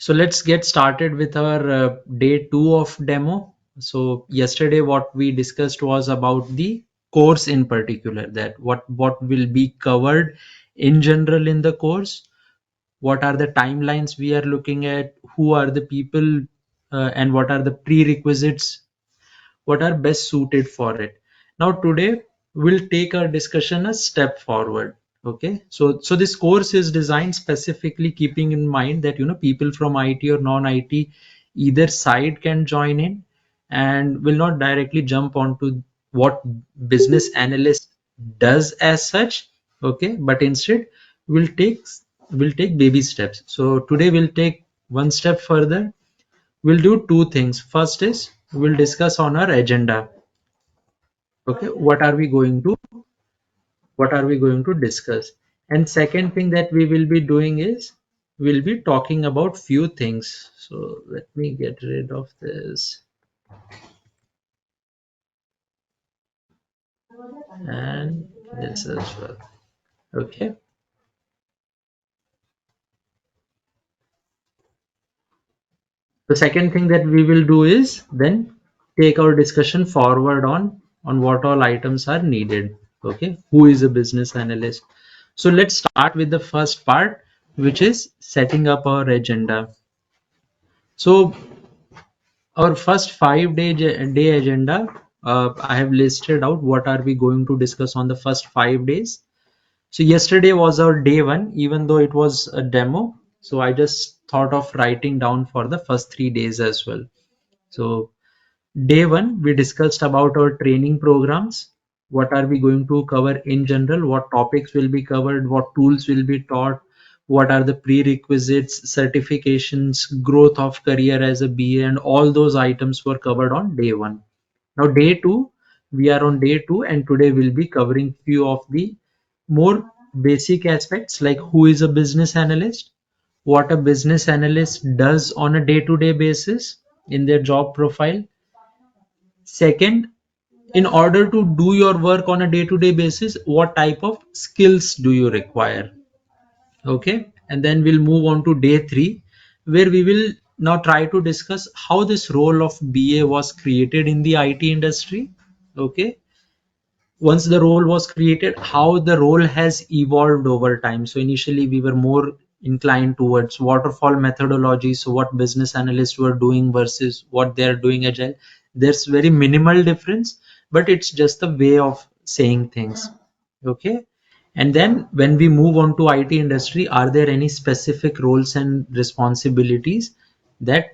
So let's get started with our day 2 of demo. So yesterday what we discussed was about the course in particular, that what will be covered in general in the course, what are the timelines we are looking at, who are the people, and what are the prerequisites, what are best suited for it. Now today we'll take our discussion a step forward. Okay, so this course is designed specifically keeping in mind that people from IT or non-IT either side can join in, and will not directly jump onto what business analyst does as such. Okay, but instead we'll take we'll take baby steps. So today we'll take one step further. We'll do two things. First is we'll discuss on our agenda. Okay, what are we going to discuss? And second thing that we will be doing is we'll be talking about few things. So let me get rid of this and this as well. Okay, the second thing that we will do is then take our discussion forward on what all items are needed. Okay, who is a business analyst? So let's start with the first part, which is setting up our agenda. So our first 5 day agenda, I have listed out what are we going to discuss on the first 5 days. So yesterday was our day one, even though it was a demo. So I just thought of writing down for the first 3 days as well. So day one, we discussed about our training programs. What are we going to cover in general? What topics will be covered? What tools will be taught? What are the prerequisites, certifications, growth of career as a BA, and all those items were covered on day one. Now, day two, we are on day two, and today we'll be covering few of the more basic aspects like who is a business analyst, what a business analyst does on a day-to-day basis in their job profile. Second, in order to do your work on a day-to-day basis, what type of skills do you require? Okay, and then we'll move on to day three, where we will now try to discuss how this role of BA was created in the IT industry. Okay, once the role was created, how the role has evolved over time. So initially we were more inclined towards waterfall methodology, so what business analysts were doing versus what they are doing agile, there's very minimal difference, but it's just a way of saying things. Okay, and then when we move on to IT industry, are there any specific roles and responsibilities that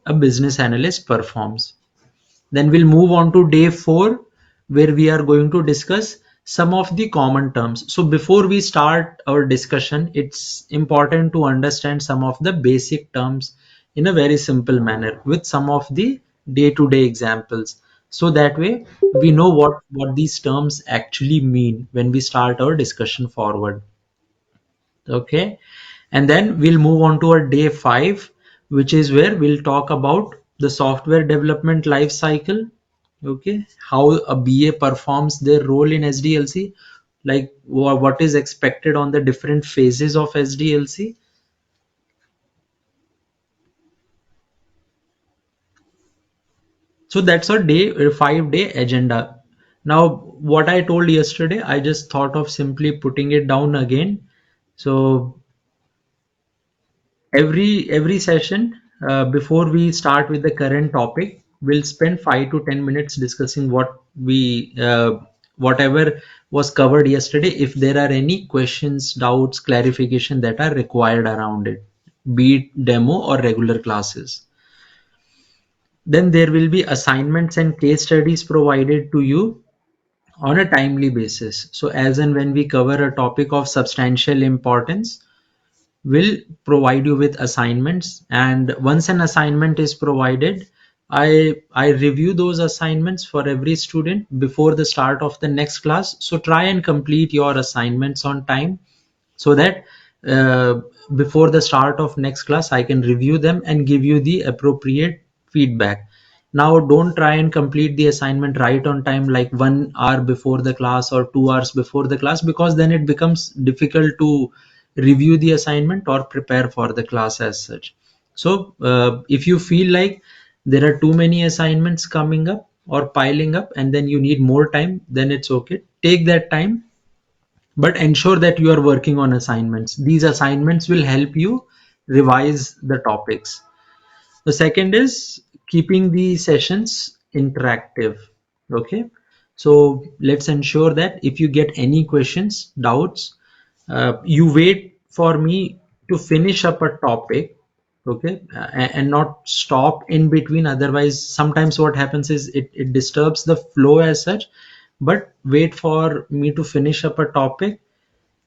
a business analyst performs? Then we'll move on to day 4, where we are going to discuss some of the common terms. So before we start our discussion, it's important to understand some of the basic terms in a very simple manner with some of the day-to-day examples. So that way we know what these terms actually mean when we start our discussion forward. Okay, and then we'll move on to our day 5, which is where we'll talk about the software development life cycle. Okay, how a BA performs their role in SDLC, like what is expected on the different phases of SDLC. So that's our day 5 day agenda. Now what I told yesterday, I just thought of simply putting it down again. So every session, before we start with the current topic, we'll spend 5 to 10 minutes discussing whatever was covered yesterday. If there are any questions, doubts, clarification that are required around it, be it demo or regular classes. Then there will be assignments and case studies provided to you on a timely basis. So as and when we cover a topic of substantial importance, will provide you with assignments, and once an assignment is provided, I review those assignments for every student before the start of the next class. So try and complete your assignments on time, so that uh, before the start of next class I can review them and give you the appropriate feedback. Now don't try and complete the assignment right on time, like 1 hour before the class or 2 hours before the class, because then it becomes difficult to review the assignment or prepare for the class as such. So if you feel like there are too many assignments coming up or piling up and then you need more time, then it's okay. Take that time, but ensure that you are working on assignments. These assignments will help you revise the topics. The second is keeping the sessions interactive. Okay. So let's ensure that if you get any questions, doubts, you wait for me to finish up a topic. Okay. And not stop in between. Otherwise, sometimes what happens is it disturbs the flow as such. But wait for me to finish up a topic.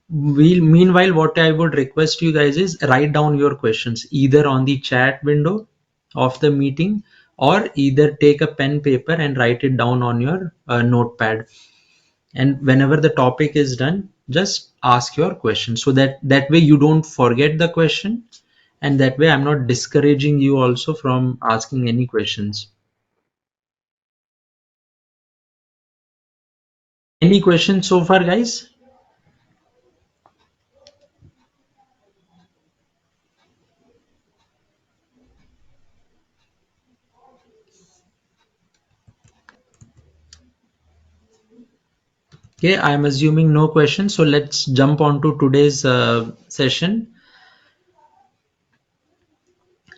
Meanwhile, what I would request you guys is write down your questions either on the chat window of the meeting, or either take a pen paper and write it down on your notepad. And whenever the topic is done, just ask your question, so that way you don't forget the question, and that way I'm not discouraging you also from asking any questions. Any questions so far, guys? Okay, I'm assuming no questions. So let's jump on to today's session.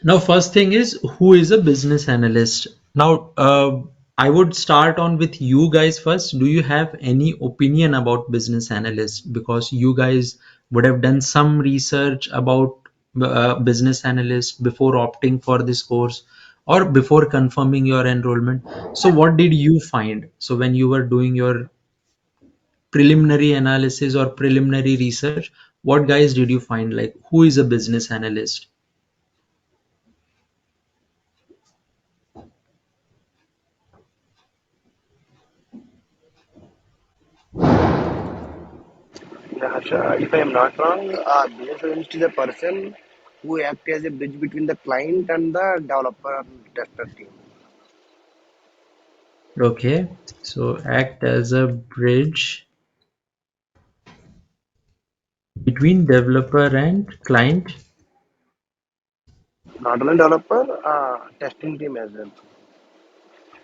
Now, first thing is, who is a business analyst? Now, I would start on with you guys first. Do you have any opinion about business analyst? Because you guys would have done some research about business analyst before opting for this course or before confirming your enrollment. So, what did you find? So, when you were doing your preliminary analysis or preliminary research, what guys did you find? Like, who is a business analyst? Yeah, Harsha, if I am not wrong, business analyst is a person who acts as a bridge between the client and the developer and tester team. Okay, so act as a bridge between developer and client. Not only developer, testing team as well.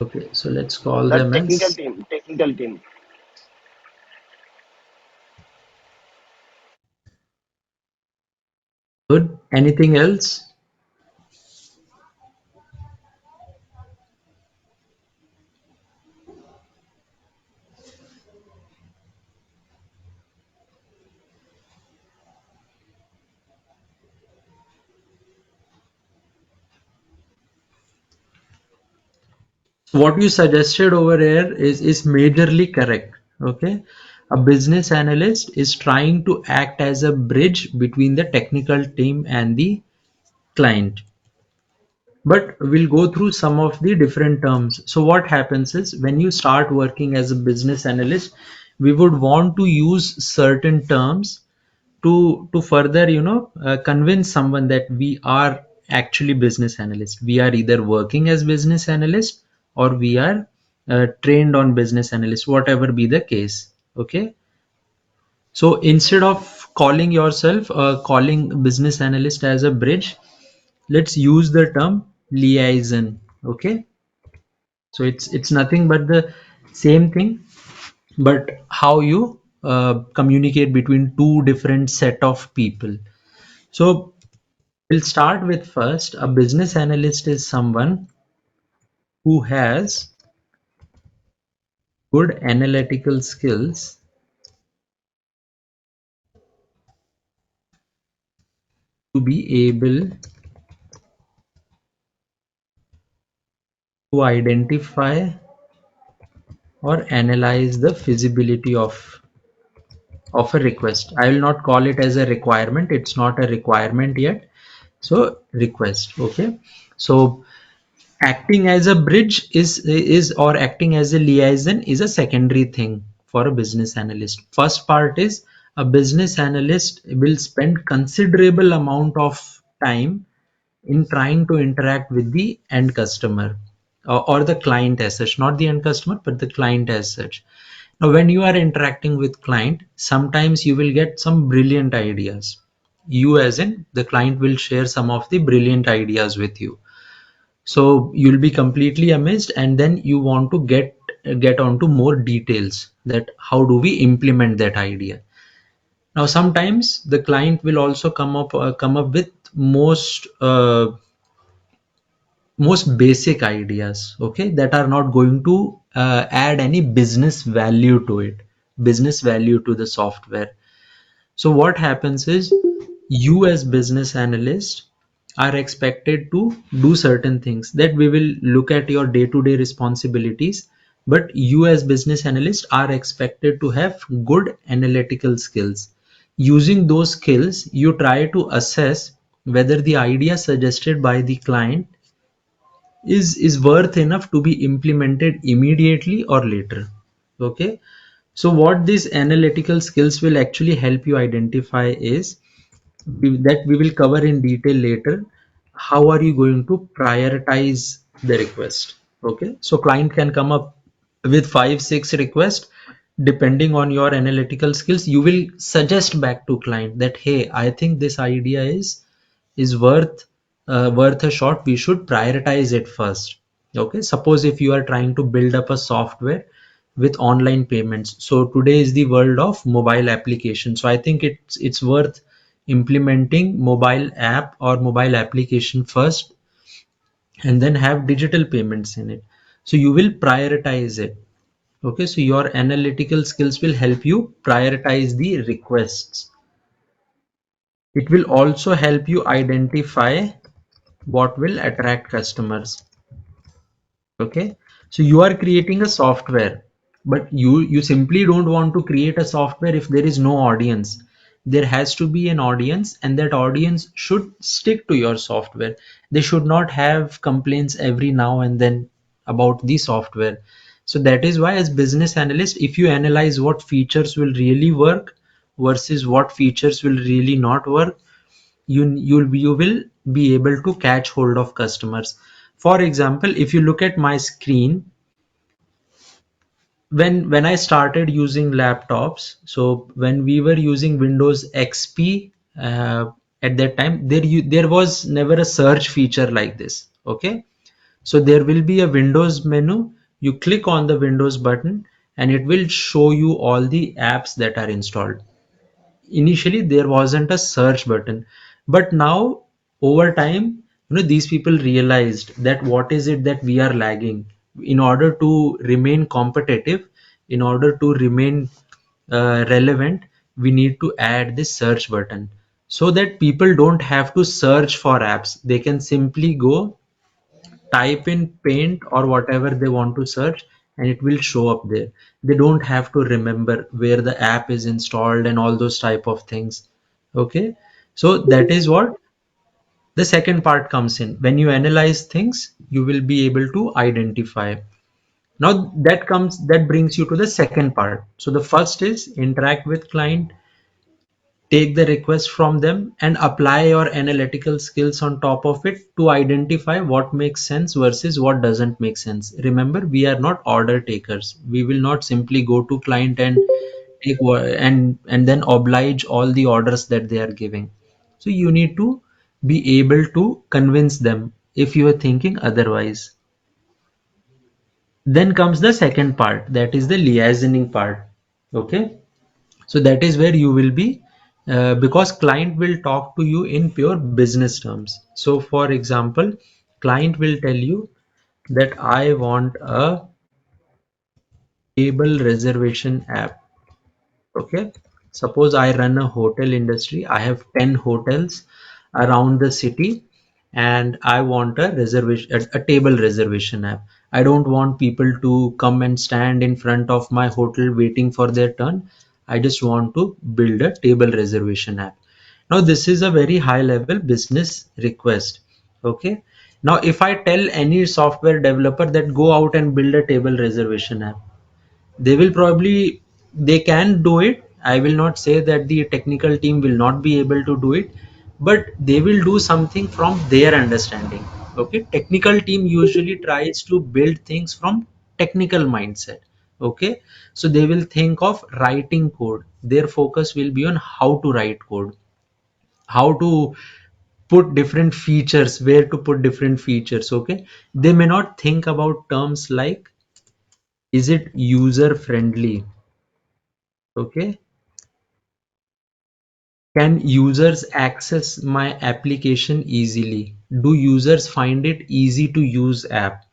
Okay, so let's call The them as technical team. good. Anything else? What you suggested over here is majorly correct. Okay, a business analyst is trying to act as a bridge between the technical team and the client. But we'll go through some of the different terms. So what happens is, when you start working as a business analyst, we would want to use certain terms to further convince someone that we are actually business analysts. We are either working as business analyst, or we are trained on business analyst, whatever be the case. Okay, so instead of calling business analyst as a bridge, let's use the term liaison. Okay, so it's nothing but the same thing, but how you communicate between two different set of people. So we'll start with first, a business analyst is someone who has good analytical skills to be able to identify or analyze the feasibility of a request. I will not call it as a requirement. It's not a requirement yet. So request. Okay. So acting as a bridge is or acting as a liaison is a secondary thing for a business analyst. First part is, a business analyst will spend considerable amount of time in trying to interact with the end customer, or the client as such, not the end customer but the client as such. Now when you are interacting with client, sometimes you will get some brilliant ideas, You as in the client will share some of the brilliant ideas with you. So you'll be completely amazed, and then you want to get onto more details, that how do we implement that idea. Now sometimes the client will also come up with most basic ideas, okay, that are not going to add any business value to it, business value to the software. So what happens is, you as business analyst are expected to do certain things, that we will look at your day-to-day responsibilities, but you as business analyst are expected to have good analytical skills. Using those skills, you try to assess whether the idea suggested by the client is worth enough to be implemented immediately or later. Okay, so what these analytical skills will actually help you identify is, that we will cover in detail later. How are you going to prioritize the request? Okay, so client can come up with 5 6 requests. Depending on your analytical skills, you will suggest back to client that, hey, I think this idea is worth a shot. We should prioritize it first. Okay, suppose if you are trying to build up a software with online payments, so today is the world of mobile application, so I think it's worth implementing mobile app or mobile application first, and then have digital payments in it. So you will prioritize it. Okay, so your analytical skills will help you prioritize the requests. It will also help you identify what will attract customers. Okay, so you are creating a software, but you simply don't want to create a software if there is no audience. There has to be an audience, and that audience should stick to your software. They should not have complaints every now and then about the software. So that is why, as business analyst, if you analyze what features will really work versus what features will really not work, you will be able to catch hold of customers. For example, if you look at my screen, when I started using laptops, so when we were using Windows XP, at that time, there was never a search feature like this. Okay, so there will be a Windows menu. You click on the Windows button, and it will show you all the apps that are installed. Initially there wasn't a search button, but now, over time, these people realized that what is it that we are lagging. In order to remain competitive, in order to remain relevant, we need to add this search button, so that people don't have to search for apps. They can simply go, type in paint or whatever they want to search, and it will show up there. They don't have to remember where the app is installed and all those type of things. Okay, so that is what the second part comes in. When you analyze things, you will be able to identify. Now that brings you to the second part. So the first is interact with client, take the request from them, and apply your analytical skills on top of it to identify what makes sense versus what doesn't make sense. Remember, we are not order takers. We will not simply go to client and and then oblige all the orders that they are giving. So you need to be able to convince them if you are thinking otherwise. Then comes the second part, that is the liaisoning part. Okay, so that is where you will be, because client will talk to you in pure business terms. So for example, client will tell you that I want a table reservation app. Okay, suppose I run a hotel industry. I have 10 hotels around the city, and I want a table reservation app. I don't want people to come and stand in front of my hotel waiting for their turn. I just want to build a table reservation app. Now this is a very high level business request. Okay, now if I tell any software developer that go out and build a table reservation app, they will probably, they can do it. I will not say that the technical team will not be able to do it, but they will do something from their understanding. Okay, technical team usually tries to build things from technical mindset. Okay, so they will think of writing code. Their focus will be on how to write code. how to put different features, where to put different features. Okay, they may not think about terms like, is it user friendly? Okay, can users access my application easily? Do users find it easy to use app?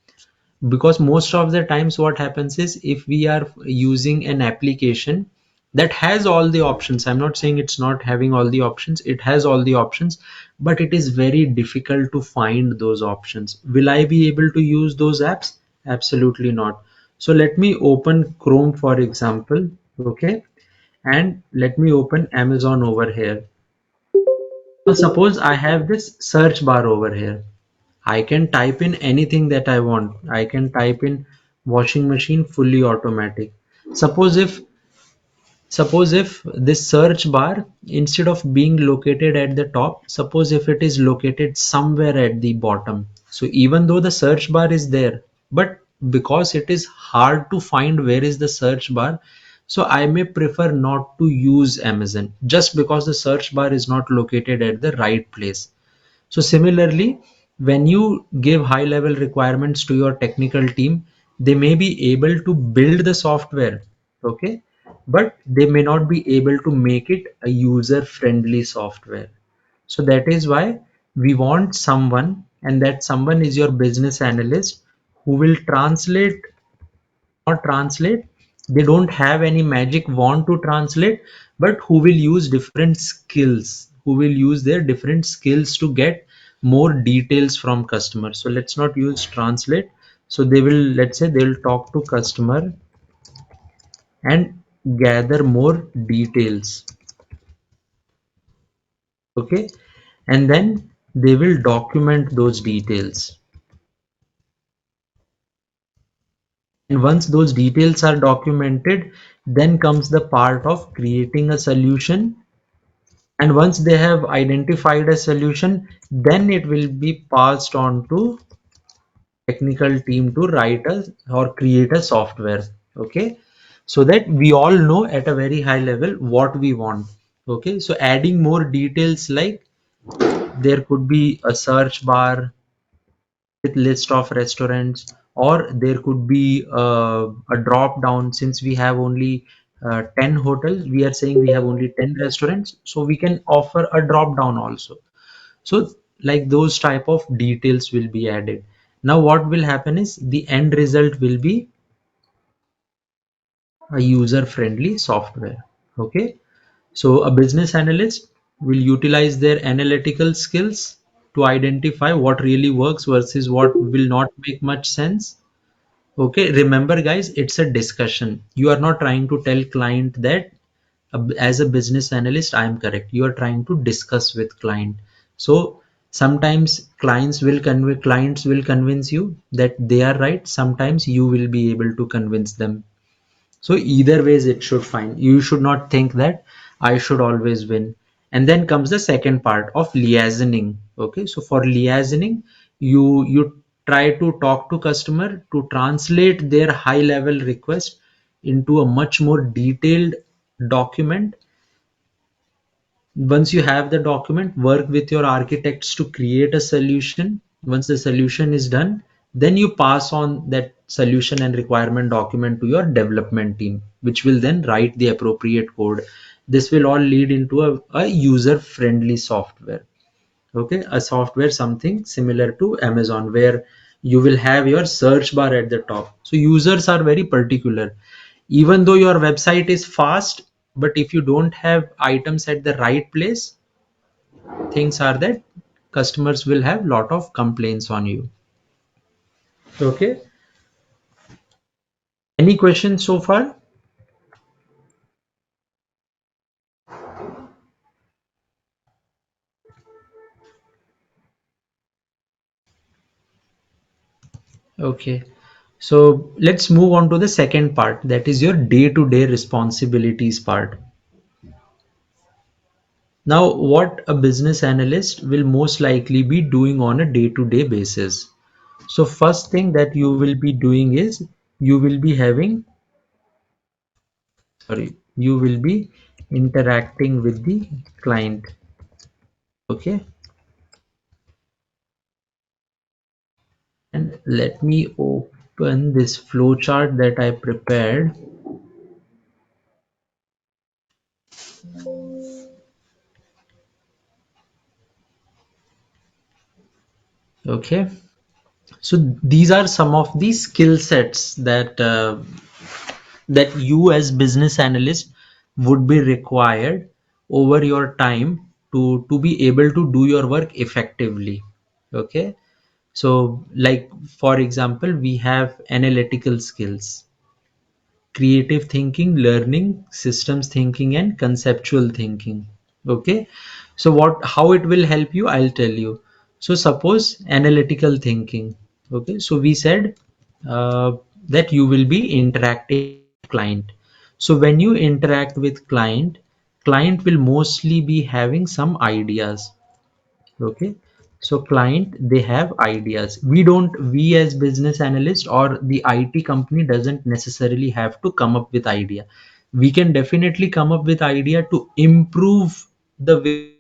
Because most of the times what happens is, if we are using an application that has all the options, I'm not saying it's not having all the options, it has all the options, but it is very difficult to find those options. Will I be able to use those apps? Absolutely not. So let me open Chrome for example. Okay, and let me open Amazon over here. So suppose I have this search bar over here. I can type in anything that I want. I can type in washing machine fully automatic. Suppose if suppose if this search bar, instead of being located at the top, suppose if it is located somewhere at the bottom. So even though the search bar is there, but because it is hard to find where is the search bar, so I may prefer not to use Amazon just because the search bar is not located at the right place. So similarly, when you give high level requirements to your technical team, they may be able to build the software, okay, but they may not be able to make it a user friendly software. So that is why we want someone, and that someone is your business analyst, who will translate not translate, they don't have any magic wand to translate, but who will use different skills, who will use their different skills to get more details from customers. So let's not use translate. So they will, let's say they'll talk to customer and gather more details. Okay, and then they will document those details. And once those details are documented, then comes the part of creating a solution. And once they have identified a solution, then it will be passed on to technical team to write a or create a software. Okay, so that we all know at a very high level what we want. Okay, so adding more details, like there could be a search bar with list of restaurants, or there could be a drop down. Since we have only 10 hotels, we are saying we have only 10 restaurants, so we can offer a drop down also. So like those type of details will be added. Now what will happen is, the end result will be a user friendly software. Okay, so a business analyst will utilize their analytical skills to identify what really works versus what will not make much sense. Okay, remember guys, it's a discussion. You are not trying to tell client that as a business analyst I am correct. You are trying to discuss with client. So sometimes clients will convince you that they are right. Sometimes you will be able to convince them. So either ways it should fine. You should not think that I should always win. And then comes the second part of liaisoning. Okay, so for liaisoning, you try to talk to customer to translate their high level request into a much more detailed document. Once you have the document, work with your architects to create a solution. Once the solution is done, then you pass on that solution and requirement document to your development team, which will then write the appropriate code. This will all lead into a user friendly software. Okay, a software something similar to Amazon, where you will have your search bar at the top. So users are very particular. Even though your website is fast, but if you don't have items at the right place, things are that customers will have lot of complaints on you. Okay, any questions so far? Okay, so let's move on to the second part, that is your day-to-day responsibilities part. Now what a business analyst will most likely be doing on a day-to-day basis. So first thing that you will be doing is, you will be having sorry you will be interacting with the client. Okay, and let me open this flowchart that I prepared. Okay, so these are some of the skill sets that you as business analyst would be required over your time to be able to do your work effectively. Okay, so like for example, we have analytical skills, creative thinking, learning, systems thinking, and conceptual thinking. Okay, so what how it will help you, I'll tell you. So suppose analytical thinking. Okay, so we said uh, that you will be interacting with client. So when you interact with client will mostly be having some ideas. Okay, so client, they have ideas. We as business analyst or the IT company doesn't necessarily have to come up with idea. We can definitely come up with idea to improve the way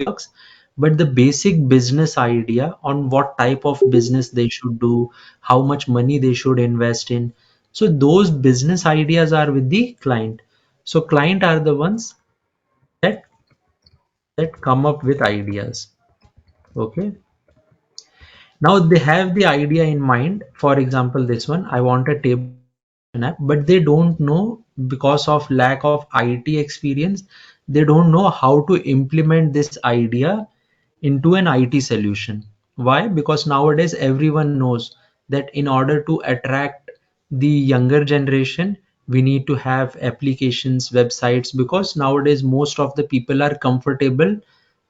works, but the basic business idea on what type of business they should do, how much money they should invest in, so those business ideas are with the client. So client are the ones that come up with ideas. Okay, now they have the idea in mind. For example, this one, I want a table reservation app, but they don't know, because of lack of IT experience, they don't know how to implement this idea into an IT solution. Why? Because nowadays everyone knows that in order to attract the younger generation, we need to have applications, websites, because nowadays most of the people are comfortable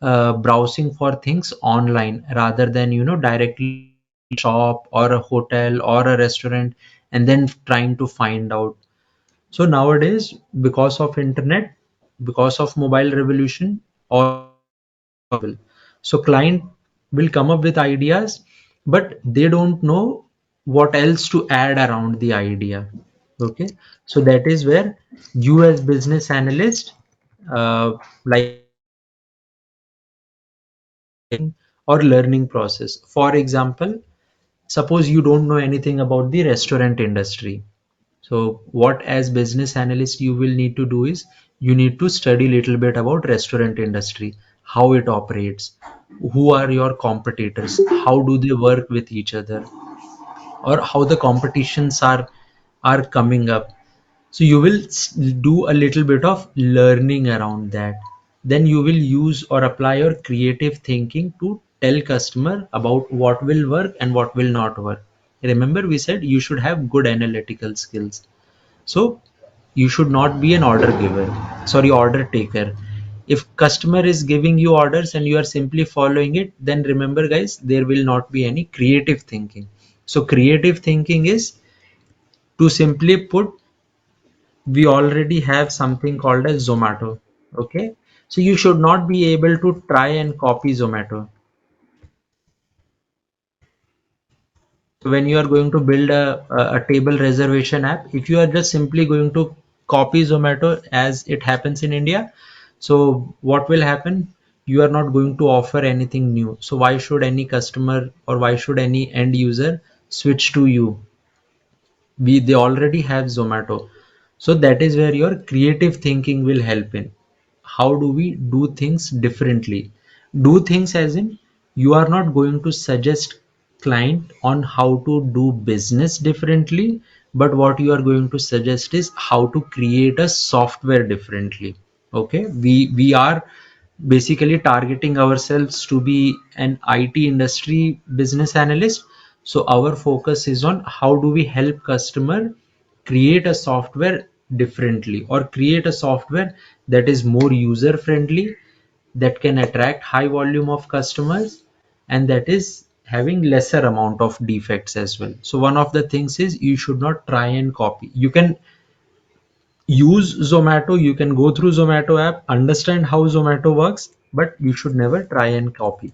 browsing for things online rather than directly shop or a hotel or a restaurant and then trying to find out. So nowadays, because of internet, because of mobile revolution, all possible. So client will come up with ideas, but they don't know what else to add around the idea. Okay, so that is where you as business analyst, like or learning process. For example, suppose you don't know anything about the restaurant industry. So what as business analyst you will need to do is you need to study little bit about restaurant industry, how it operates, who are your competitors, how do they work with each other, or how the competitions are coming up. So you will do a little bit of learning around that. Then you will use or apply your creative thinking to tell customer about what will work and what will not work. Remember, we said you should have good analytical skills. So you should not be an order giver, sorry, order taker. If customer is giving you orders and you are simply following it, then remember guys, there will not be any creative thinking. So creative thinking is, to simply put, we already have something called as Zomato. Okay, so you should not be able to try and copy Zomato. So when you are going to build a table reservation app, if you are just simply going to copy Zomato as it happens in India, so what will happen? You are not going to offer anything new. So why should any customer or why should any end user switch to you? They already have Zomato. So that is where your creative thinking will help in. How do we do things differently? Do things as in, you are not going to suggest client on how to do business differently, but what you are going to suggest is how to create a software differently. Okay, we are basically targeting ourselves to be an IT industry business analyst. So our focus is on how do we help customer create a software differently, or create a software that is more user friendly, that can attract high volume of customers, and that is having lesser amount of defects as well. So one of the things is you should not try and copy. You can use Zomato, you can go through Zomato app, understand how Zomato works, but you should never try and copy.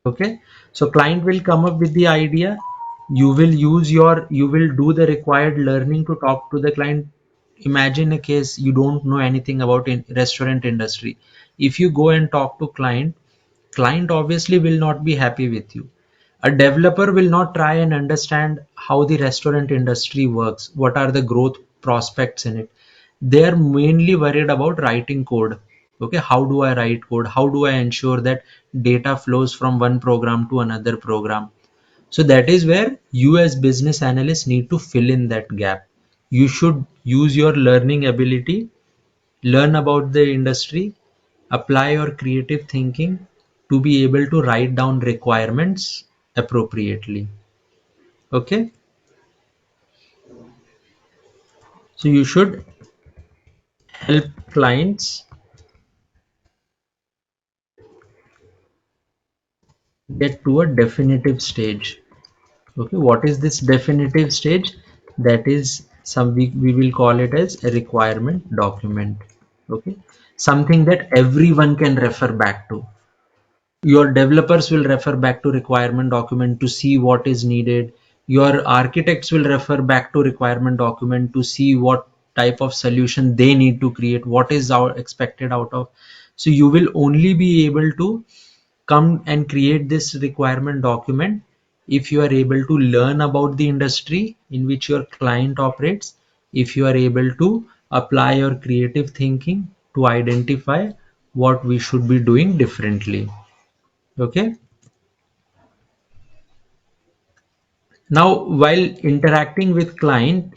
Okay, so client will come up with the idea. You will do the required learning to talk to the client imagine a case, you don't know anything about in restaurant industry. If you go and talk to client obviously will not be happy with you. A developer will not try and understand how the restaurant industry works, what are the growth prospects in it. They are mainly worried about writing code. Okay, how do I write code, how do I ensure that data flows from one program to another program. So that is where you as business analysts need to fill in that gap. You should use your learning ability, learn about the industry, apply your creative thinking to be able to write down requirements appropriately. Okay, so you should help clients get to a definitive stage. Okay, what is this definitive stage? That is some, we will call it as a requirement document. Okay, something that everyone can refer back to. Your developers will refer back to requirement document to see what is needed. Your architects will refer back to requirement document to see what type of solution they need to create, what is expected out of. So you will only be able to come and create this requirement document if you are able to learn about the industry in which your client operates, if you are able to apply your creative thinking to identify what we should be doing differently. Okay, now while interacting with client,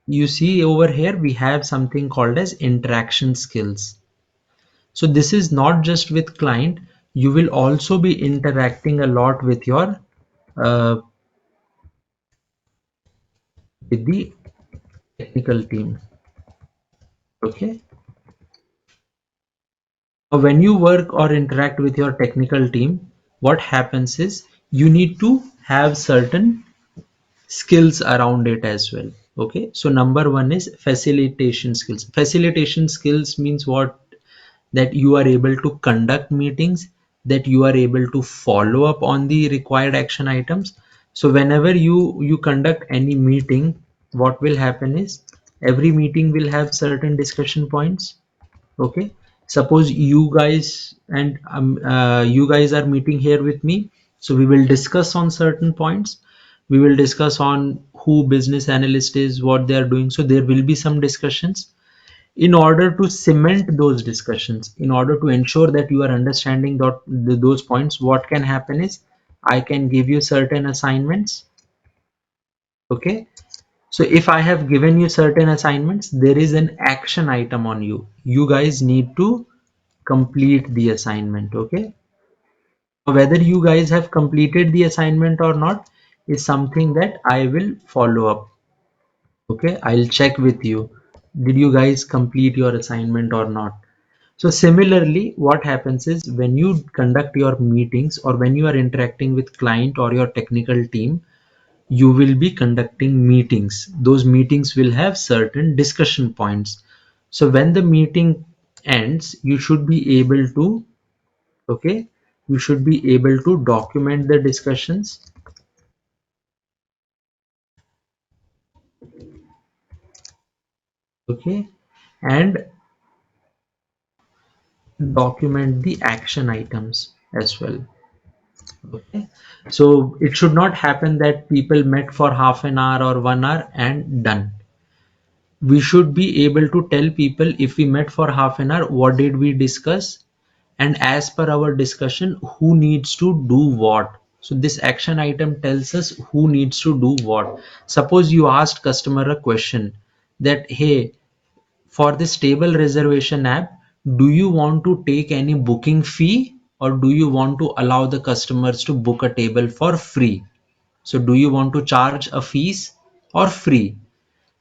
you see over here we have something called as interaction skills. So this is not just with client, you will also be interacting a lot with your uh, with the technical team. Okay, now when you work or interact with your technical team, what happens is you need to have certain skills around it as well. Okay, so number one is facilitation skills. Facilitation skills means what? That you are able to conduct meetings, that you are able to follow up on the required action items. So whenever you conduct any meeting, what will happen is every meeting will have certain discussion points. Okay, suppose you guys are meeting here with me, so we will discuss on certain points. We will discuss on who business analyst is, what they are doing. So there will be some discussions. In order to cement those discussions, in order to ensure that you are understanding those points, what can happen is I can give you certain assignments. Okay, so if I have given you certain assignments, there is an action item on you. You guys need to complete the assignment. Okay, whether you guys have completed the assignment or not is something that I will follow up. Okay, I'll check with you, did you guys complete your assignment or not. So similarly, what happens is when you conduct your meetings or when you are interacting with client or your technical team, you will be conducting meetings. Those meetings will have certain discussion points. So when the meeting ends, you should be able to, okay, you should be able to document the discussions. Okay, and document the action items as well. Okay, so it should not happen that people met for half an hour or 1 hour and done. We should be able to tell people, if we met for half an hour, what did we discuss, and as per our discussion, who needs to do what. So this action item tells us who needs to do what. Suppose you asked customer a question that, hey, for this table reservation app, do you want to take any booking fee, or do you want to allow the customers to book a table for free? So do you want to charge a fees or free?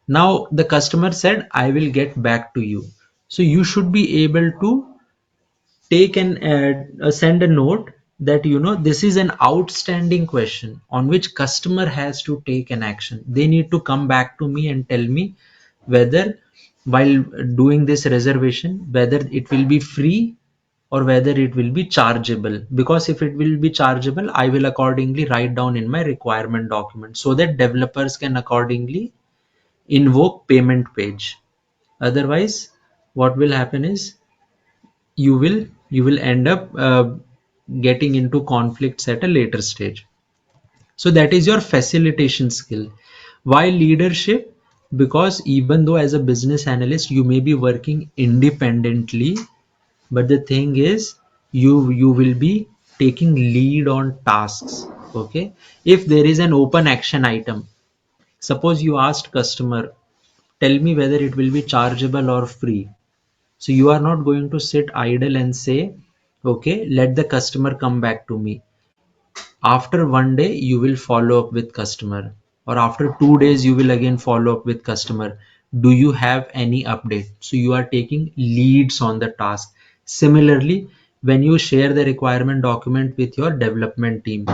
Now the customer said, I will get back to you. So you should be able to take an send a note that, this is an outstanding question on which customer has to take an action. They need to come back to me and tell me whether, while doing this reservation, whether it will be free or whether it will be chargeable. Because if it will be chargeable, I will accordingly write down in my requirement document so that developers can accordingly invoke payment page. Otherwise what will happen is you will end up getting into conflicts at a later stage. So that is your facilitation skill. Why leadership? Because even though as a business analyst you may be working independently, but the thing is you will be taking lead on tasks. Okay, if there is an open action item, suppose you asked customer, tell me whether it will be chargeable or free. So you are not going to sit idle and say, okay, let the customer come back to me. After one day you will follow up with customer, or after 2 days you will again follow up with customer. Do you have any update? So you are taking leads on the task. Similarly, when you share the requirement document with your development team,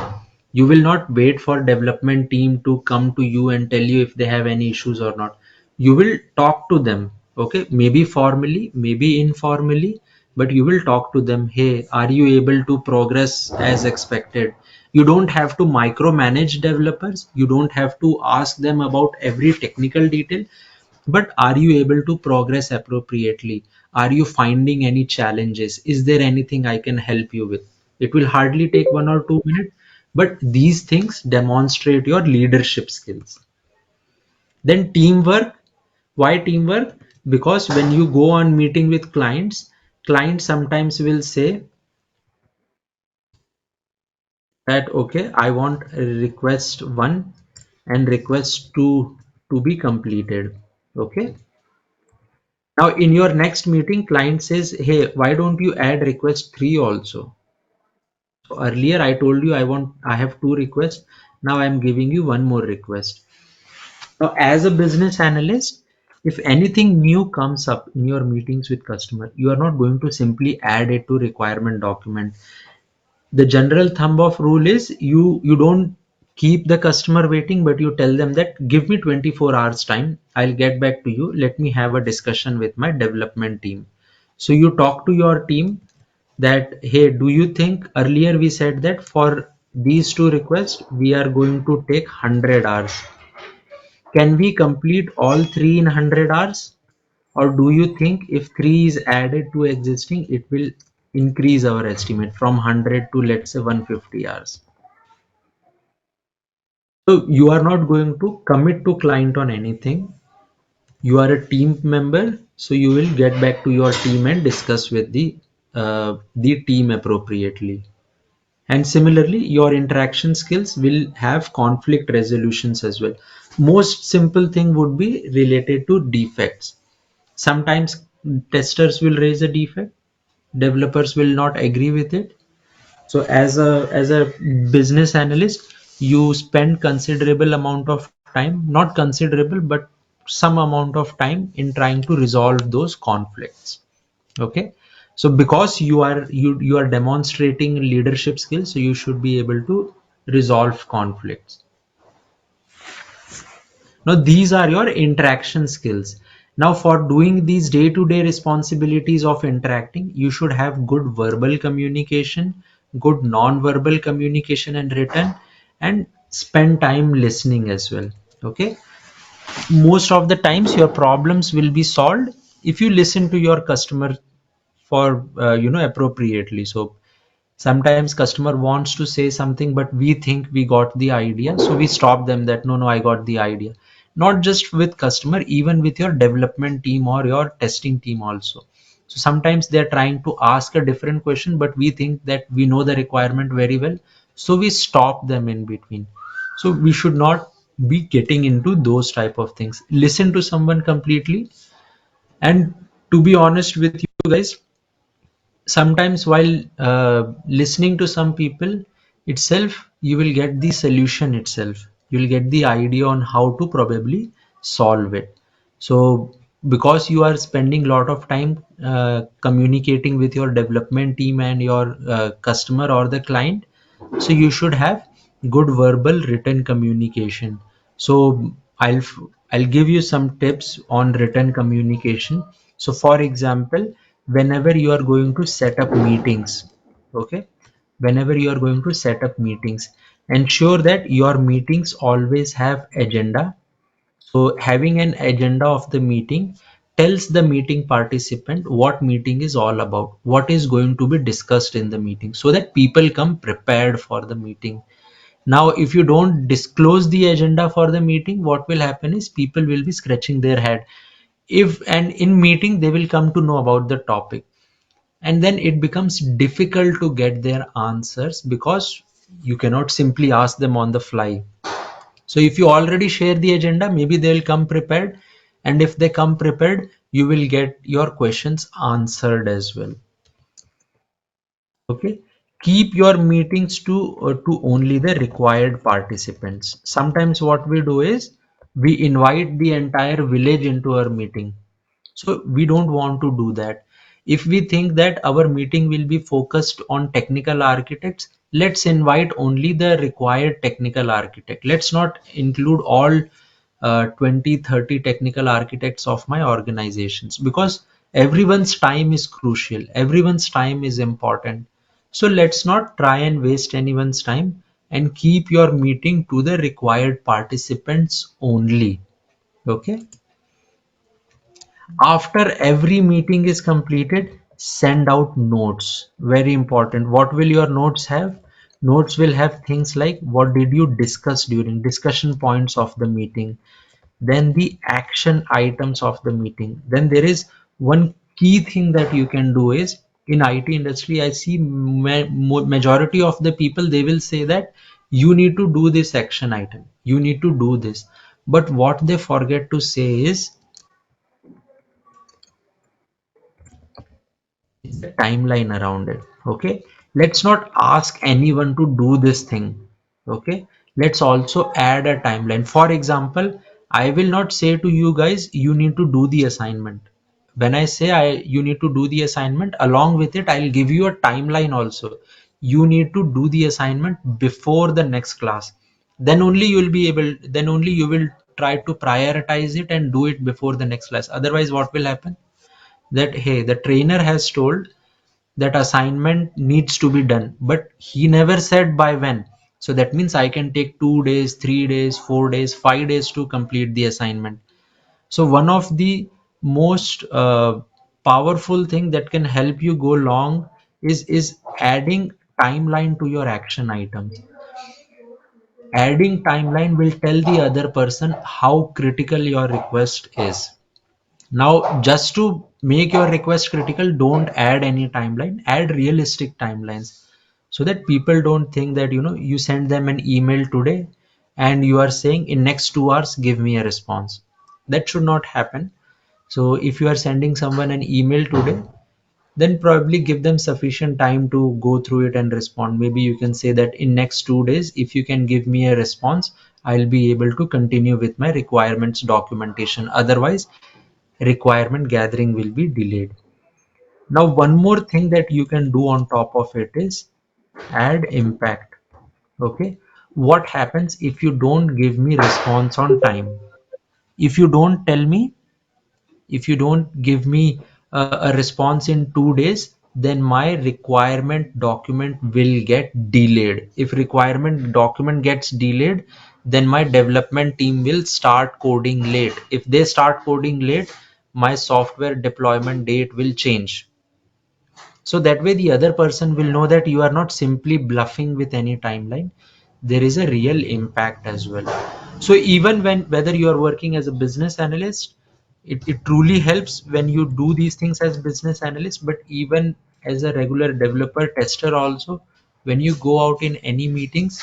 you will not wait for development team to come to you and tell you if they have any issues or not. You will talk to them, okay, maybe formally, maybe informally, but you will talk to them. Hey, are you able to progress as expected? You don't have to micromanage developers, you don't have to ask them about every technical detail, but are you able to progress appropriately? Are you finding any challenges? Is there anything I can help you with? It will hardly take 1 or 2 minutes, but these things demonstrate your leadership skills. Then teamwork. Why teamwork? Because when you go on meeting with clients, clients sometimes will say that, okay, I want request 1 and request 2 to be completed. Okay. Now in your next meeting, client says, hey, why don't you add request 3 also? So earlier I told you I have 2 requests. Now I'm giving you 1 more request. Now as a business analyst, if anything new comes up in your meetings with customer, you are not going to simply add it to requirement document. The general thumb of rule is you don't keep the customer waiting, but you tell them that give me 24 hours time, I'll get back to you, let me have a discussion with my development team. So you talk to your team that, hey, do you think earlier we said that for these 2 requests we are going to take 100 hours, can we complete all 3 in 100 hours? Or do you think if 3 is added to existing, it will increase our estimate from 100 to, let's say, 150 hours? So you are not going to commit to client on anything. You are a team member, so you will get back to your team and discuss with the team appropriately. And similarly, your interaction skills will have conflict resolutions as well. Most simple thing would be related to defects. Sometimes testers will raise a defect, developers will not agree with it. So as a business analyst, you spend considerable amount of time, not considerable, but some amount of time in trying to resolve those conflicts. Okay. So because you are demonstrating leadership skills, so you should be able to resolve conflicts. Now these are your interaction skills. Now for doing these day-to-day responsibilities of interacting, you should have good verbal communication, good non-verbal communication and written, and spend time listening as well. Okay. Most of the times your problems will be solved if you listen to your customer for appropriately. So sometimes customer wants to say something, but we think we got the idea, so we stop them that no, I got the idea. Not just with customer, even with your development team or your testing team also. So sometimes they're trying to ask a different question, but we think that we know the requirement very well, so we stop them in between. So we should not be getting into those type of things. Listen to someone completely. And to be honest with you guys, sometimes while listening to some people itself, you will get the solution itself, you will get the idea on how to probably solve it. So because you are spending a lot of time communicating with your development team and your customer or the client, so you should have good verbal written communication. So I'll give you some tips on written communication. So for example, whenever you are going to set up meetings, okay, whenever you are going to set up meetings, ensure that your meetings always have agenda. So having an agenda of the meeting tells the meeting participant what meeting is all about, what is going to be discussed in the meeting, so that people come prepared for the meeting. Now, if you don't disclose the agenda for the meeting, what will happen is people will be scratching their head. If and in meeting they will come to know about the topic, and then it becomes difficult to get their answers because you cannot simply ask them on the fly. So if you already share the agenda, maybe they'll come prepared, and if they come prepared, you will get your questions answered as well. Okay, keep your meetings to only the required participants. Sometimes what we do is we invite the entire village into our meeting. So we don't want to do that. If we think that our meeting will be focused on technical architects, let's invite only the required technical architect. Let's not include all 20, 30 technical architects of my organizations, because everyone's time is crucial. Everyone's time is important. So let's not try and waste anyone's time, and keep your meeting to the required participants only. Okay. After every meeting is completed, send out notes. Very important. What will your notes have? Notes will have things like what did you discuss during discussion points of the meeting, then the action items of the meeting. Then there is one key thing that you can do is, in IT industry, I see majority of the people, they will say that you need to do this action item, you need to do this. But what they forget to say is the timeline around it. Okay, let's not ask anyone to do this thing. Okay, let's also add a timeline. For example, I will not say to you guys you need to do the assignment. When I say you need to do the assignment, along with it I'll give you a timeline also. You need to do the assignment before the next class. Then only you will be able, then only you will try to prioritize it and do it before the next class. Otherwise what will happen, that hey, the trainer has told that assignment needs to be done, but he never said by when. So that means I can take 2 days, 3 days, 4 days, 5 days to complete the assignment. So one of the most powerful thing that can help you go long is adding timeline to your action items. Adding timeline will tell the other person how critical your request is. Now, just to make your request critical, don't add any timeline, add realistic timelines, so that people don't think that, you send them an email today and you are saying in next 2 hours, give me a response. That should not happen. So if you are sending someone an email today, then probably give them sufficient time to go through it and respond. Maybe you can say that in next 2 days, if you can give me a response, I'll be able to continue with my requirements documentation. Otherwise, requirement gathering will be delayed. Now, one more thing that you can do on top of it is add impact. Okay, what happens if you don't give me response on time? If you don't tell me, if you don't give me a response in 2 days, then my requirement document will get delayed. If requirement document gets delayed, then my development team will start coding late. If they start coding late, my software deployment date will change. So that way the other person will know that you are not simply bluffing with any timeline. There is a real impact as well. So even when, whether you are working as a business analyst, it truly helps when you do these things as business analyst, but even as a regular developer tester also, when you go out in any meetings,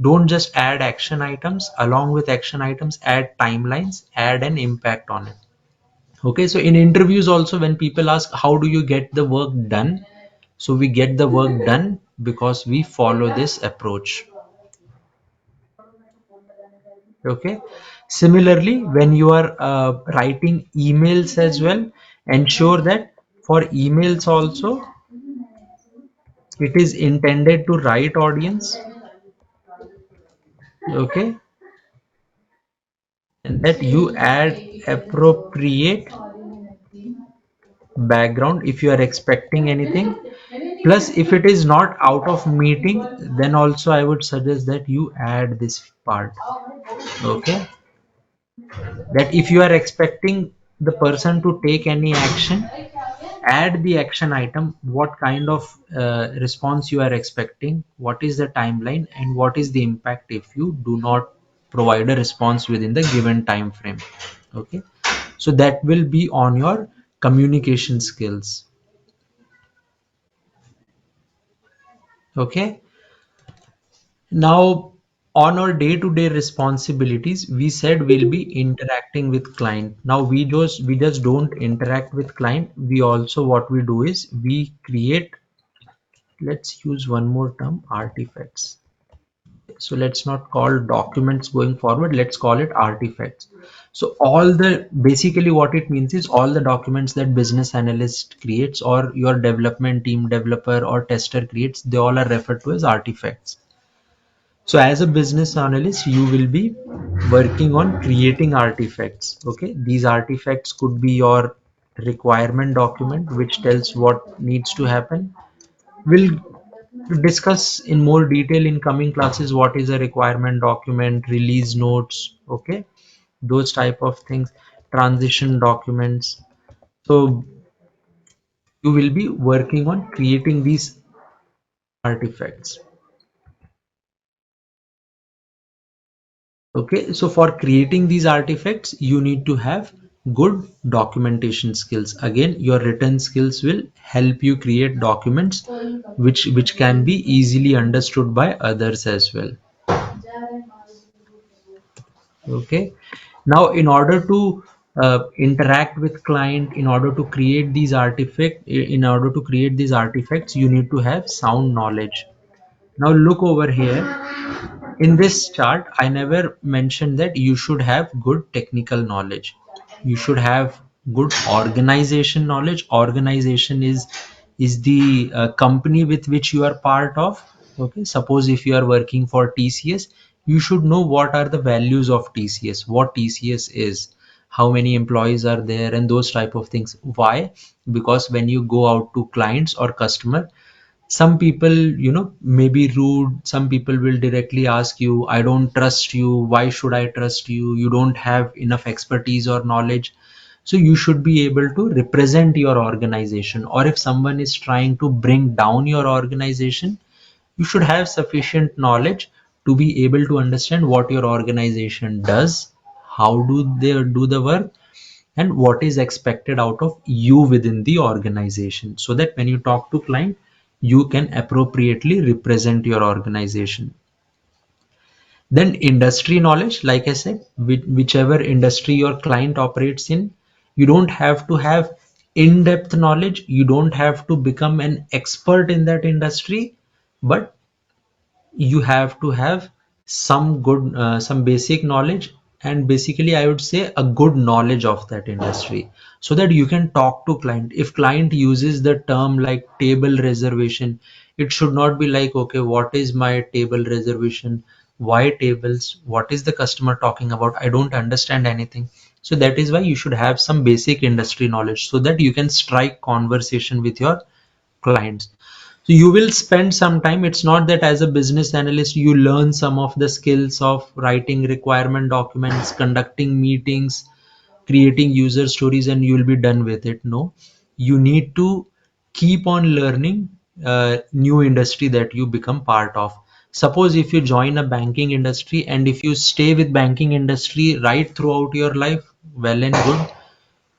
don't just add action items. Along with action items, add timelines, add an impact on it. Okay, so in interviews also, when people ask how do you get the work done, so we get the work done because we follow this approach. Okay, similarly, when you are writing emails as well, ensure that for emails also it is intended to right audience. Okay, and that you add appropriate background if you are expecting anything. Plus, if it is not out of meeting, then also I would suggest that you add this part. Okay, that if you are expecting the person to take any action, add the action item, what kind of response you are expecting, what is the timeline, and what is the impact if you do not provide a response within the given time frame. Okay, so that will be on your communication skills. Okay, now on our day-to-day responsibilities, we said we'll be interacting with client. Now we just don't interact with client, we also, what we do is we create, let's use one more term, artifacts. So let's not call documents going forward, let's call it artifacts. So all the, basically what it means is all the documents that business analyst creates or your development team developer or tester creates, they all are referred to as artifacts. So as a business analyst, you will be working on creating artifacts. Okay, these artifacts could be your requirement document which tells what needs to happen. We'll discuss in more detail in coming classes what is a requirement document, release notes, okay, those type of things, transition documents. So you will be working on creating these artifacts. Okay, so for creating these artifacts, you need to have good documentation skills. Again, your written skills will help you create documents which can be easily understood by others as well. Okay, now in order to interact with client, in order to create these artifacts, you need to have sound knowledge. Now look over here. In this chart, I never mentioned that you should have good technical knowledge. You should have good organization knowledge. Organization is the company with which you are part of. Okay, suppose if you are working for TCS, you should know what are the values of TCS, what TCS is, how many employees are there, and those type of things. Why? Because when you go out to clients or customer, some people, may be rude. Some people will directly ask you, I don't trust you, why should I trust you, you don't have enough expertise or knowledge. So you should be able to represent your organization, or if someone is trying to bring down your organization, you should have sufficient knowledge to be able to understand what your organization does, how do they do the work, and what is expected out of you within the organization, so that when you talk to client, you can appropriately represent your organization. Then industry knowledge, like I said, whichever industry your client operates in, you don't have to have in-depth knowledge, you don't have to become an expert in that industry, but you have to have some good some basic knowledge, and basically I would say a good knowledge of that industry, so that you can talk to client. If client uses the term like table reservation, it should not be like, okay, what is my table reservation, why tables, what is the customer talking about, I don't understand anything. So that is why you should have some basic industry knowledge, so that you can strike conversation with your clients. So you will spend some time. It's not that as a business analyst you learn some of the skills of writing requirement documents, conducting meetings, creating user stories, and you will be done with it. No, you need to keep on learning new industry that you become part of. Suppose if you join a banking industry, and if you stay with banking industry right throughout your life, well and good,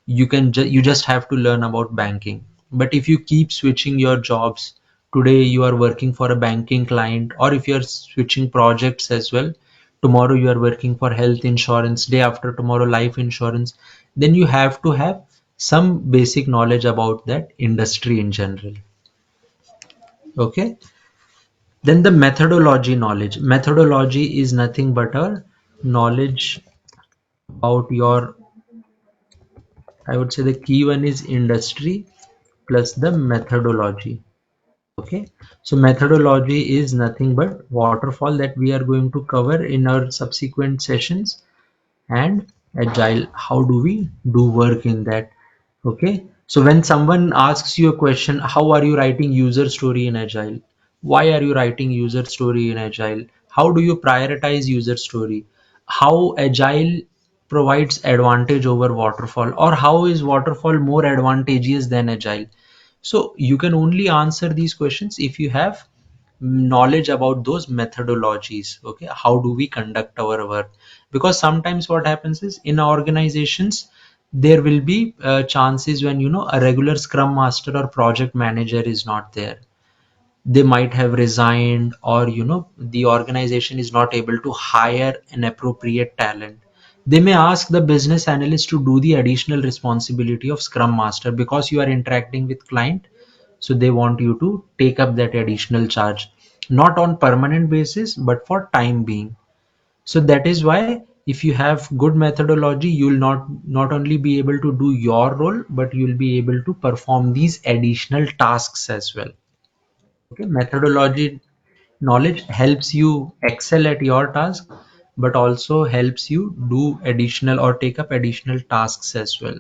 you just have to learn about banking. But if you keep switching your jobs, today you are working for a banking client, or if you are switching projects as well, tomorrow you are working for health insurance, day after tomorrow life insurance, then you have to have some basic knowledge about that industry in general. Okay, then the methodology is nothing but a knowledge about your, I would say the key one is industry plus the methodology. Okay, so methodology is nothing but waterfall that we are going to cover in our subsequent sessions, and agile, how do we do work in that. Okay, so when someone asks you a question, how are you writing user story in agile, why are you writing user story in agile, how do you prioritize user story, how agile provides advantage over waterfall, or how is waterfall more advantageous than agile? So you can only answer these questions if you have knowledge about those methodologies. Okay, how do we conduct our work? Because sometimes what happens is, in organizations there will be chances when, a regular scrum master or project manager is not there. They might have resigned, or the organization is not able to hire an appropriate talent. They may ask the business analyst to do the additional responsibility of scrum master because you are interacting with client. So they want you to take up that additional charge, not on permanent basis but for time being. So that is why, if you have good methodology, you will not only be able to do your role, but you will be able to perform these additional tasks as well. Okay, methodology knowledge helps you excel at your task, but also helps you do additional or take up additional tasks as well.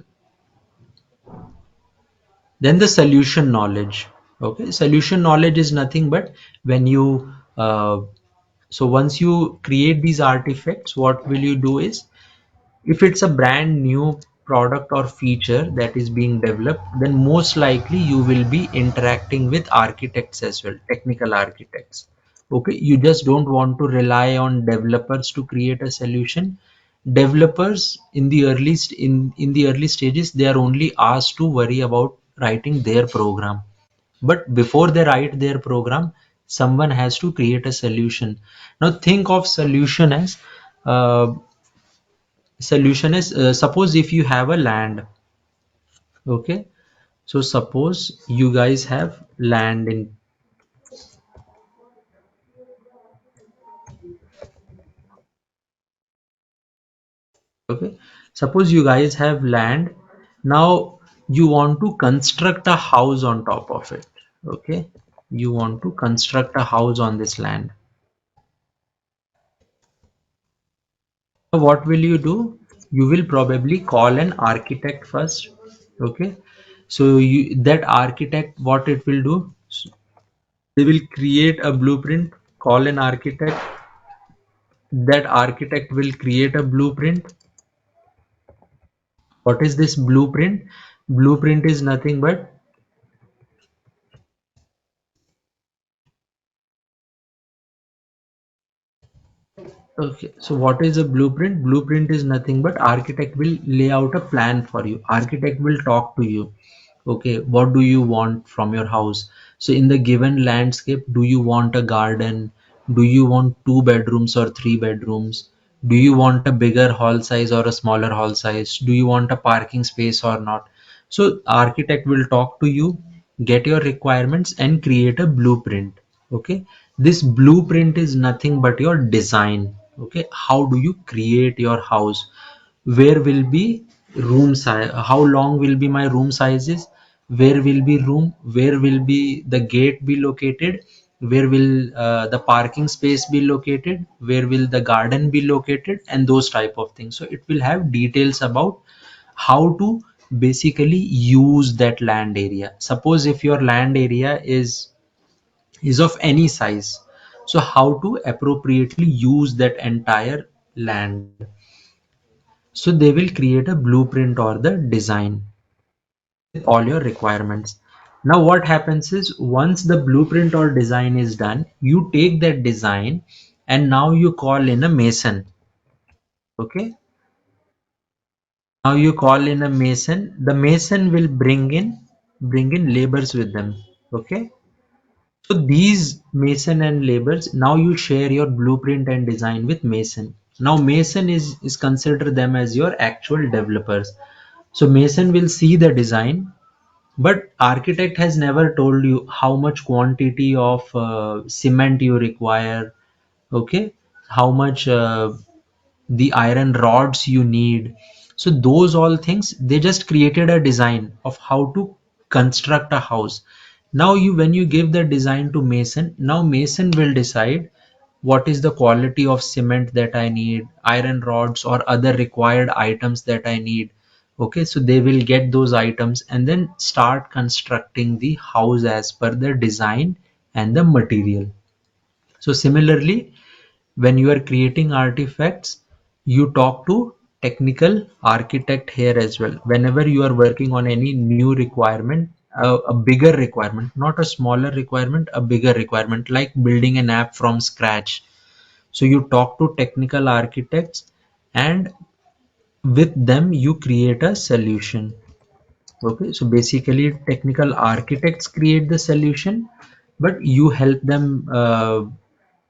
Then the solution knowledge. Okay, solution knowledge is nothing but when you so once you create these artifacts, what will you do is, if it's a brand new product or feature that is being developed, then most likely you will be interacting with architects as well, technical architects. Okay, you just don't want to rely on developers to create a solution. Developers in the in the early stages, they are only asked to worry about writing their program. But before they write their program, someone has to create a solution. Now think of uh, solution is, suppose if you have a land. Okay, so suppose you guys have land in, okay, suppose you guys have land. Now you want to construct a house on top of it. Okay, you want to construct a house on this land. So what will you do? You will probably call an architect first. Okay, so that architect, what it will do, they will create a blueprint. Call an architect. That architect will create a blueprint. What is this blueprint? Blueprint is nothing but, okay, so what is a blueprint? Blueprint is nothing but architect will lay out a plan for you. Architect will talk to you. Okay, what do you want from your house? So in the given landscape, do you want a garden? Do you want 2 bedrooms or 3 bedrooms? Do you want a bigger hall size or a smaller hall size? Do you want a parking space or not? So architect will talk to you, get your requirements and create a blueprint. Okay, this blueprint is nothing but your design. Okay, how do you create your house? Where will be room size? How long will be my room sizes? Where will be room? Where will be the gate be located? Where will the parking space be located? Where will the garden be located? And those type of things. So it will have details about how to basically use that land area. Suppose if your land area is of any size, so how to appropriately use that entire land. So they will create a blueprint or the design with all your requirements. Now what happens is, once the blueprint or design is done, you take that design and now you call in a mason. Okay, now you call in a mason. The mason will bring in laborers with them. Okay, so these mason and laborers, now you share your blueprint and design with mason. Now mason is consider them as your actual developers. So mason will see the design, but architect has never told you how much quantity of cement you require. Okay, how much the iron rods you need. So those all things, they just created a design of how to construct a house. Now you, when you give the design to mason, now mason will decide what is the quality of cement that I need, iron rods or other required items that I need. Okay, so they will get those items and then start constructing the house as per the design and the material. So similarly, when you are creating artifacts, you talk to technical architect here as well. Whenever you are working on any new requirement, a bigger requirement, not a smaller requirement, a bigger requirement, like building an app from scratch. So you talk to technical architects, and with them you create a solution. Okay, so basically technical architects create the solution, but you help them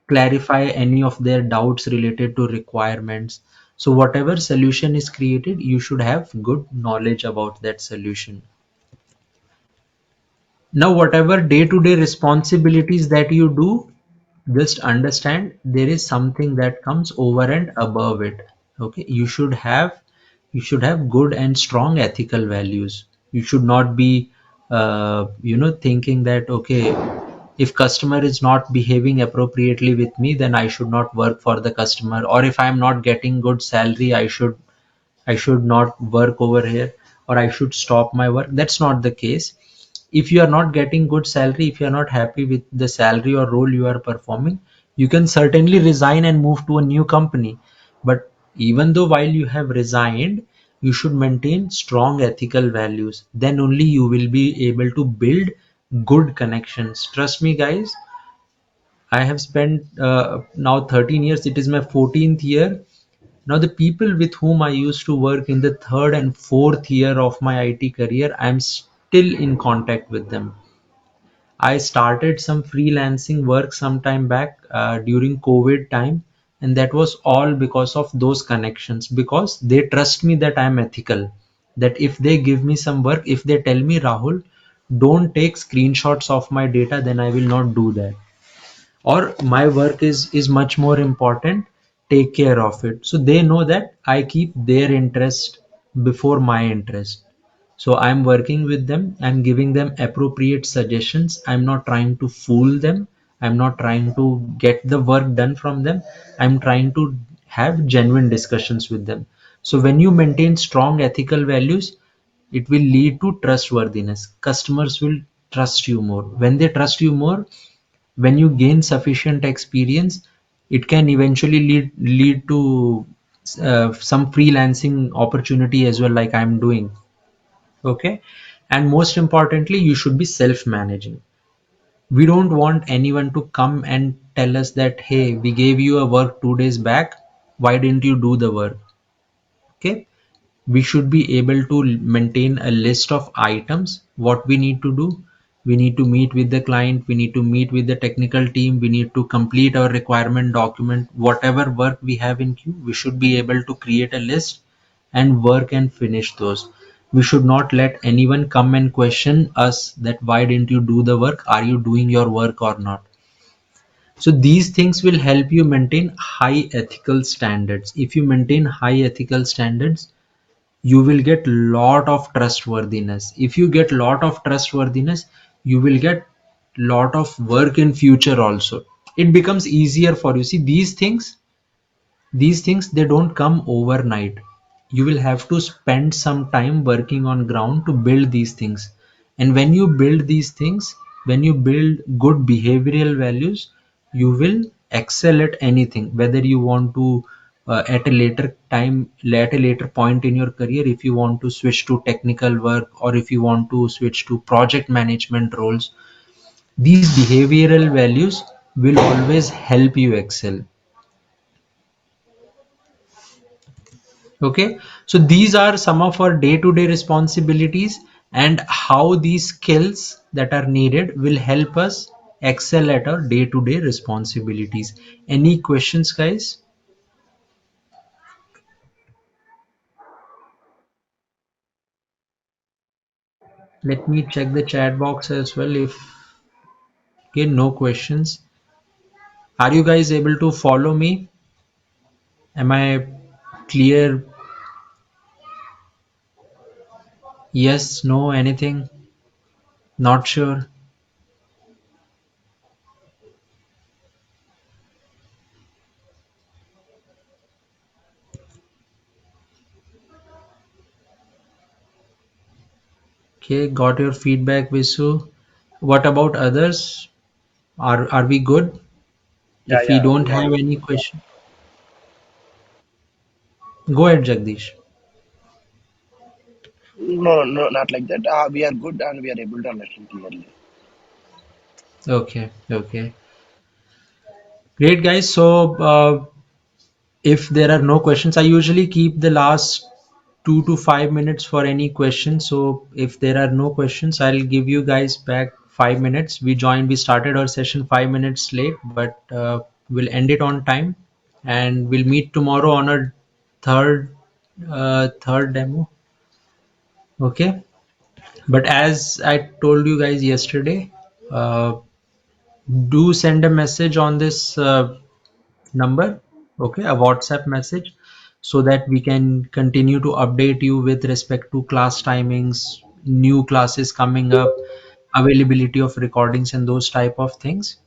clarify any of their doubts related to requirements. So whatever solution is created, you should have good knowledge about that solution. Now, whatever day-to-day responsibilities that you do, just understand there is something that comes over and above it. Okay, you should have good and strong ethical values. You should not be thinking that, okay, if customer is not behaving appropriately with me, then I should not work for the customer, or if I am not getting good salary, I should not work over here, or I should stop my work. That's not the case. If you are not getting good salary, if you are not happy with the salary or role you are performing, you can certainly resign and move to a new company. But even though while you have resigned, you should maintain strong ethical values. Then only you will be able to build good connections. Trust me, guys, I have spent now 13 years. It is my 14th year. Now, the people with whom I used to work in the third and fourth year of my IT career, I'm still in contact with them. I started some freelancing work some time back during COVID time, and that was all because of those connections, because they trust me that I'm ethical. That if they give me some work, if they tell me, Rahul, don't take screenshots of my data, then I will not do that, or my work is much more important, take care of it. So they know that I keep their interest before my interest. So I'm working with them, I'm giving them appropriate suggestions, I'm not trying to fool them, I'm not trying to get the work done from them, I'm trying to have genuine discussions with them. So when you maintain strong ethical values, it will lead to trustworthiness. Customers will trust you more. When they trust you more, when you gain sufficient experience, it can eventually lead to some freelancing opportunity as well, like I'm doing. Okay, and most importantly, you should be self managing. We don't want anyone to come and tell us that, hey, we gave you a work 2 days back, why didn't you do the work? Okay, we should be able to maintain a list of items. What we need to do, we need to meet with the client, we need to meet with the technical team, we need to complete our requirement document. Whatever work we have in queue, we should be able to create a list and work and finish those. We should not let anyone come and question us that why didn't you do the work, are you doing your work or not? So these things will help you maintain high ethical standards. If you maintain high ethical standards, you will get lot of trustworthiness. If you get lot of trustworthiness, you will get lot of work in future also. It becomes easier for you. See, these things they don't come overnight. You will have to spend some time working on ground to build these things. And when you build these things, when you build good behavioral values, you will excel at anything. Whether you want to at a later time, at a later point in your career, if you want to switch to technical work, or if you want to switch to project management roles, these behavioral values will always help you excel. Okay, so these are some of our day-to-day responsibilities, and how these skills that are needed will help us excel at our day-to-day responsibilities. Any questions, guys? Let me check the chat box as well. If okay, no questions. Are you guys able to follow me? Am I clear? Yes, no, anything? Not sure. Okay, got your feedback, Visu. What about others? Are we good? Yeah, If we yeah, don't we are have good. any question, Go ahead, Jagdish. No, no, not like that. We are good and we are able to understand clearly. Okay, okay. Great, guys. So, if there are no questions, I usually keep the last 2 to 5 minutes for any questions. So, if there are no questions, I'll give you guys back 5 minutes. We started our session 5 minutes late, but we'll end it on time, and we'll meet tomorrow on our third third demo. Okay. But as I told you guys yesterday, uh, do send a message on this number, okay, a WhatsApp message, so that we can continue to update you with respect to class timings, new classes coming up, availability of recordings, and those type of things.